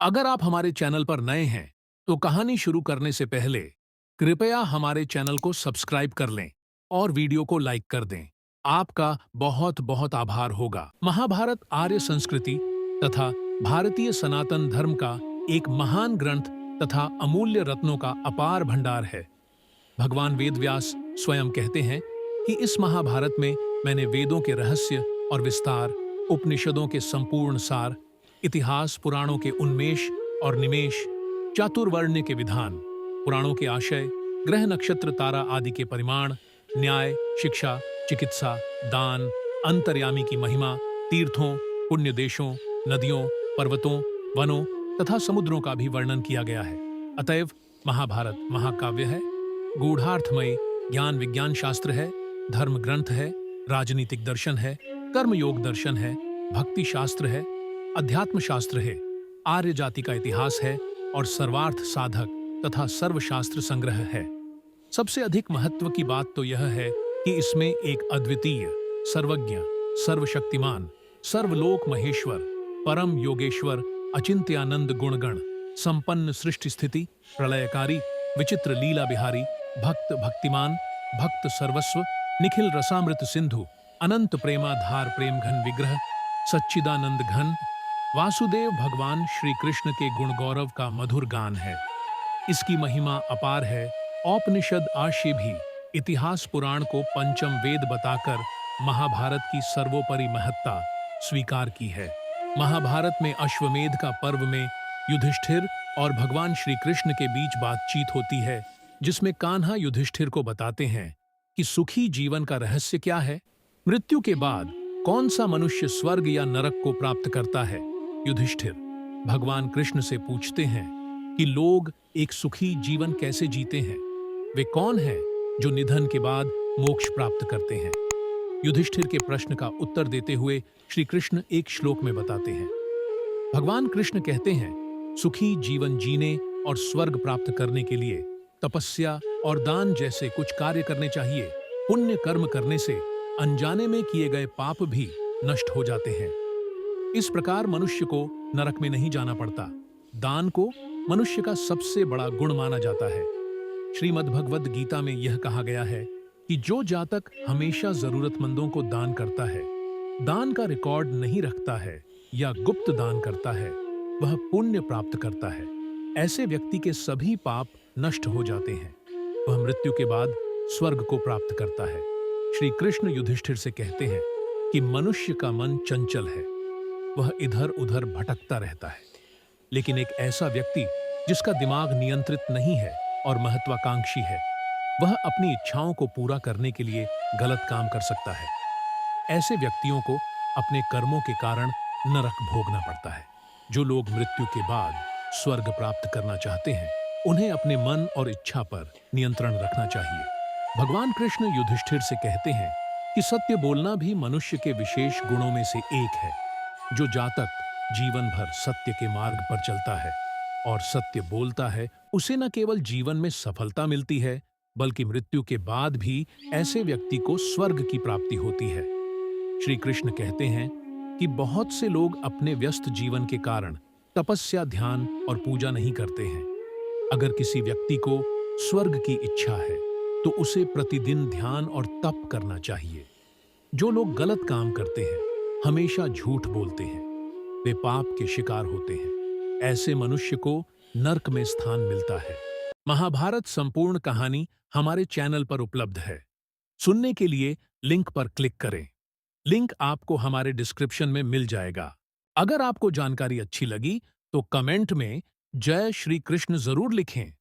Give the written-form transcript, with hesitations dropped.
अगर आप हमारे चैनल पर नए हैं, तो कहानी शुरू करने से पहले कृपया हमारे चैनल को सब्सक्राइब कर लें और वीडियो को लाइक कर दें। आपका बहुत बहुत आभार होगा। महाभारत आर्य संस्कृति तथा भारतीय सनातन धर्म का एक महान ग्रंथ तथा अमूल्य रत्नों का अपार भंडार है। भगवान वेदव्यास स्वयं कहते हैं कि इस महाभारत में मैंने वेदों के रहस्य और विस्तार, उपनिषदों के संपूर्ण सार, इतिहास पुराणों के उन्मेष और निमेष, चातुर्वर्ण्य के विधान, पुराणों के आशय, ग्रह नक्षत्र तारा आदि के परिमाण, न्याय, शिक्षा, चिकित्सा, दान, अंतर्यामी की महिमा, तीर्थों, पुण्य देशों, नदियों, पर्वतों, वनों तथा समुद्रों का भी वर्णन किया गया है। अतएव महाभारत महाकाव्य है, गूढ़ार्थमय ज्ञान विज्ञान शास्त्र है, धर्म ग्रंथ है, राजनीतिक दर्शन है, कर्म योग दर्शन है, भक्ति शास्त्र है, अध्यात्म शास्त्र है, आर्य जाति का इतिहास है और सर्वार्थ साधक तथा सर्वशास्त्र संग्रह है। सबसे अधिक महत्व की बात तो यह है कि इसमें एक अद्वितीय, सर्वज्ञ, सर्वशक्तिमान, सर्वलोक महेश्वर, परम योगेश्वर, अचिंत्यानंद गुणगण, संपन्न सृष्टि स्थिति, प्रलयकारी, विचित्र लीला बिहारी, भक्त भक्तिमान, भक्त सर्वस्व, निखिल रसामृत सिंधु, अनंत प्रेमाधार प्रेम घन विग्रह, सच्चिदानंद घन वासुदेव भगवान श्री कृष्ण के गुण गौरव का मधुर गान है। इसकी महिमा अपार है। औपनिषद आशय भी इतिहास पुराण को पंचम वेद बताकर महाभारत की सर्वोपरि महत्ता स्वीकार की है। महाभारत में अश्वमेध का पर्व में युधिष्ठिर और भगवान श्री कृष्ण के बीच बातचीत होती है, जिसमें कान्हा युधिष्ठिर को बताते हैं कि सुखी जीवन का रहस्य क्या है, मृत्यु के बाद कौन सा मनुष्य स्वर्ग या नरक को प्राप्त करता है। युधिष्ठिर भगवान कृष्ण से पूछते हैं कि लोग एक सुखी जीवन कैसे जीते हैं, वे कौन हैं जो निधन के बाद मोक्ष प्राप्त करते हैं। युधिष्ठिर के प्रश्न का उत्तर देते हुए श्री कृष्ण एक श्लोक में बताते हैं। भगवान कृष्ण कहते हैं, सुखी जीवन जीने और स्वर्ग प्राप्त करने के लिए तपस्या और दान जैसे कुछ कार्य करने चाहिए। पुण्य कर्म करने से अनजाने में किए गए पाप भी नष्ट हो जाते हैं। इस प्रकार मनुष्य को नरक में नहीं जाना पड़ता। दान को मनुष्य का सबसे बड़ा गुण माना जाता है। श्रीमद् भगवद गीता में यह कहा गया है कि जो जातक हमेशा जरूरतमंदों को दान करता है, दान का रिकॉर्ड नहीं रखता है या गुप्त दान करता है, वह पुण्य प्राप्त करता है। ऐसे व्यक्ति के सभी पाप नष्ट हो जाते हैं। वह मृत्यु के बाद स्वर्ग को प्राप्त करता है। श्री कृष्ण युधिष्ठिर से कहते हैं कि मनुष्य का मन चंचल है, वह इधर उधर भटकता रहता है। लेकिन एक ऐसा व्यक्ति जिसका दिमाग नियंत्रित नहीं है और महत्वाकांक्षी है, वह अपनी इच्छाओं को पूरा करने के लिए गलत काम कर सकता है। ऐसे व्यक्तियों को अपने कर्मों के कारण नरक भोगना पड़ता है। जो लोग मृत्यु के बाद स्वर्ग प्राप्त करना चाहते हैं, उन्हें अपने मन और इच्छा पर नियंत्रण रखना चाहिए। भगवान कृष्ण युधिष्ठिर से कहते हैं कि सत्य बोलना भी मनुष्य के विशेष गुणों में से एक है। जो जातक जीवन भर सत्य के मार्ग पर चलता है और सत्य बोलता है, उसे न केवल जीवन में सफलता मिलती है, बल्कि मृत्यु के बाद भी ऐसे व्यक्ति को स्वर्ग की प्राप्ति होती है। श्री कृष्ण कहते हैं कि बहुत से लोग अपने व्यस्त जीवन के कारण तपस्या, ध्यान और पूजा नहीं करते हैं। अगर किसी व्यक्ति को स्वर्ग की इच्छा है, तो उसे प्रतिदिन ध्यान और तप करना चाहिए। जो लोग गलत काम करते हैं, हमेशा झूठ बोलते हैं, वे पाप के शिकार होते हैं। ऐसे मनुष्य को नरक में स्थान मिलता है। महाभारत संपूर्ण कहानी हमारे चैनल पर उपलब्ध है। सुनने के लिए लिंक पर क्लिक करें। लिंक आपको हमारे डिस्क्रिप्शन में मिल जाएगा। अगर आपको जानकारी अच्छी लगी तो कमेंट में जय श्री कृष्ण जरूर लिखें।